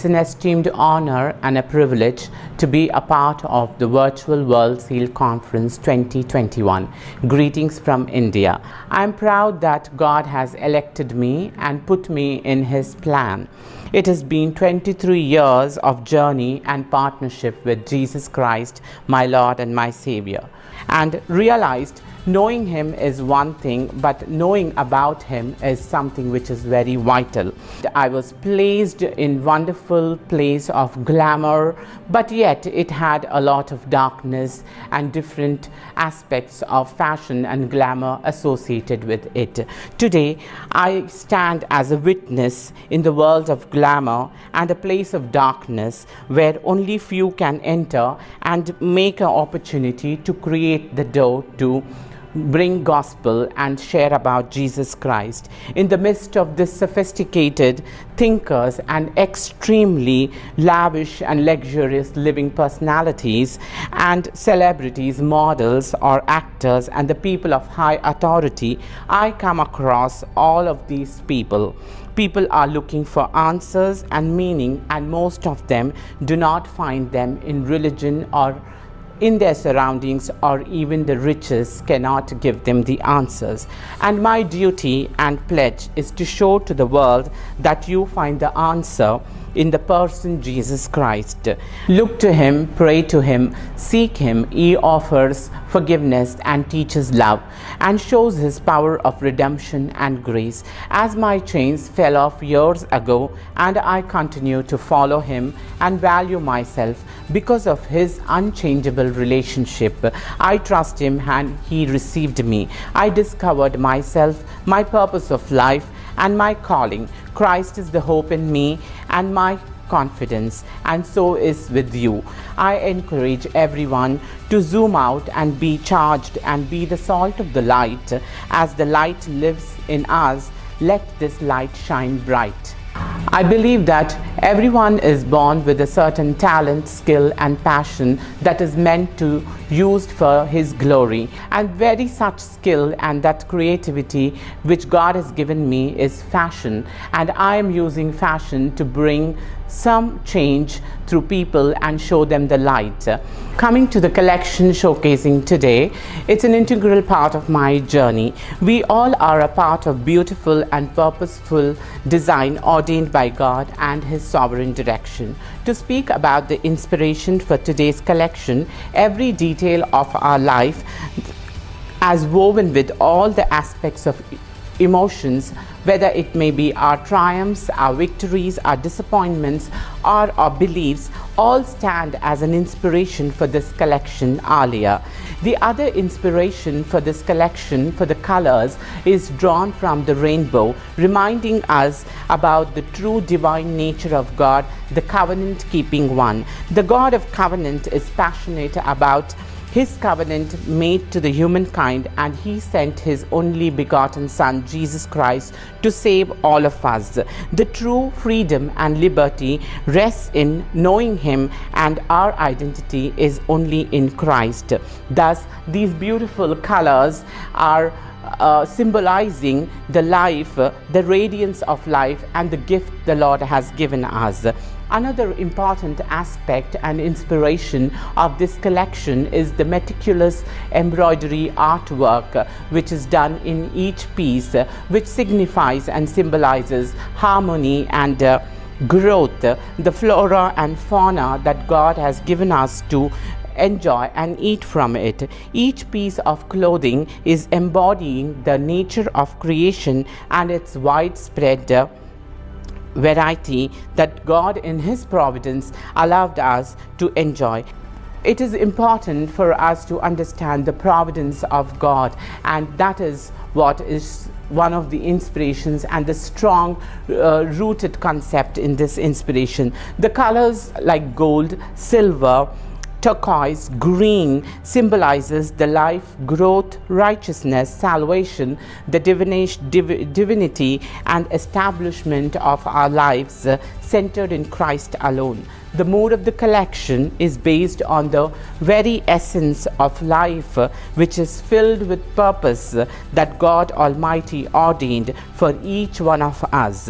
It's an esteemed honor and a privilege to be a part of the Virtual World Seal Conference 2021. Greetings from India. I'm proud that God has elected me and put me in His plan. It has been 23 years of journey and partnership with Jesus Christ, my Lord and my Savior, and realized knowing Him is one thing, but knowing about Him is something which is very vital. I was placed in wonderful place of glamour, but yet it had a lot of darkness and different aspects of fashion and glamour associated with it. Today, I stand as a witness in the world of glamour and a place of darkness where only few can enter and make an opportunity to create the door to bring gospel and share about Jesus Christ. In the midst of this sophisticated thinkers and extremely lavish and luxurious living personalities and celebrities, models or actors and the people of high authority, I come across all of these people. People are looking for answers and meaning, and most of them do not find them in religion or in their surroundings, or even the riches cannot give them the answers. And my duty and pledge is to show to the world that you find the answer in the person Jesus Christ. Look to Him, pray to Him, seek Him. He offers forgiveness and teaches love and shows His power of redemption and grace. As my chains fell off years ago, and I continue to follow Him and value myself because of His unchangeable relationship. I trust Him and He received me. I discovered myself, my purpose of life and my calling. Christ is the hope in me and my confidence, and so is with you. I encourage everyone to zoom out and be charged and be the salt of the light. As the light lives in us, let this light shine bright. I believe that everyone is born with a certain talent, skill and passion that is meant to used for His glory, and very such skill and that creativity which God has given me is fashion, and I am using fashion to bring some change through people and show them the light. Coming to the collection showcasing today, it's an integral part of my journey. We all are a part of beautiful and purposeful design ordained by God and His sovereign direction. To speak about the inspiration for today's collection, every detail of our life as woven with all the aspects of emotions, whether it may be our triumphs, our victories, our disappointments, or our beliefs, all stand as an inspiration for this collection, Alia. The other inspiration for this collection, for the colors, is drawn from the rainbow, reminding us about the true divine nature of God, the covenant-keeping one. The God of covenant is passionate about His covenant made to the humankind, and He sent His only begotten Son, Jesus Christ, to save all of us. The true freedom and liberty rests in knowing Him, and our identity is only in Christ. Thus, these beautiful colors are symbolizing the life, the radiance of life, and the gift the Lord has given us. Another important aspect and inspiration of this collection is the meticulous embroidery artwork which is done in each piece, which signifies and symbolizes harmony and growth, the flora and fauna that God has given us to enjoy and eat from it. Each piece of clothing is embodying the nature of creation and its widespread variety that God in His providence allowed us to enjoy. It is important for us to understand the providence of God, and that is what is one of the inspirations and the strong rooted concept in this inspiration. The colors like gold, silver, turquoise, green symbolizes the life, growth, righteousness, salvation, the divinity and establishment of our lives centered in Christ alone. The mood of the collection is based on the very essence of life, which is filled with purpose that God Almighty ordained for each one of us.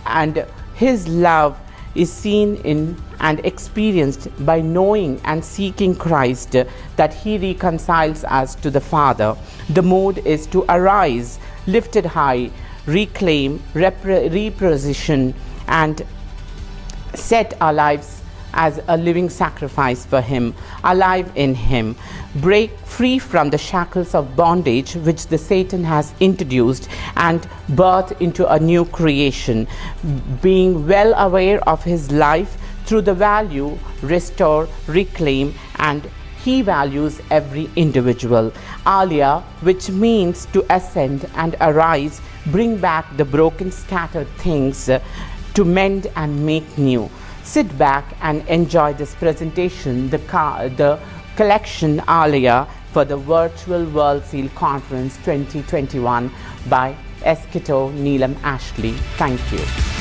And His love is seen in and experienced by knowing and seeking Christ, that He reconciles us to the Father. The mode is to arise, lifted high, reclaim, reposition, and set our lives as a living sacrifice for Him, alive in Him. Break free from the shackles of bondage which the Satan has introduced and birth into a new creation, being well aware of his life through the value, restore, reclaim, and He values every individual. Aliyah, which means to ascend and arise, bring back the broken, scattered things, to mend and make new. Sit back and enjoy this presentation, the collection Aliyah for the Virtual World Seal Conference 2021 by Eskito Neelam Ashley. Thank you.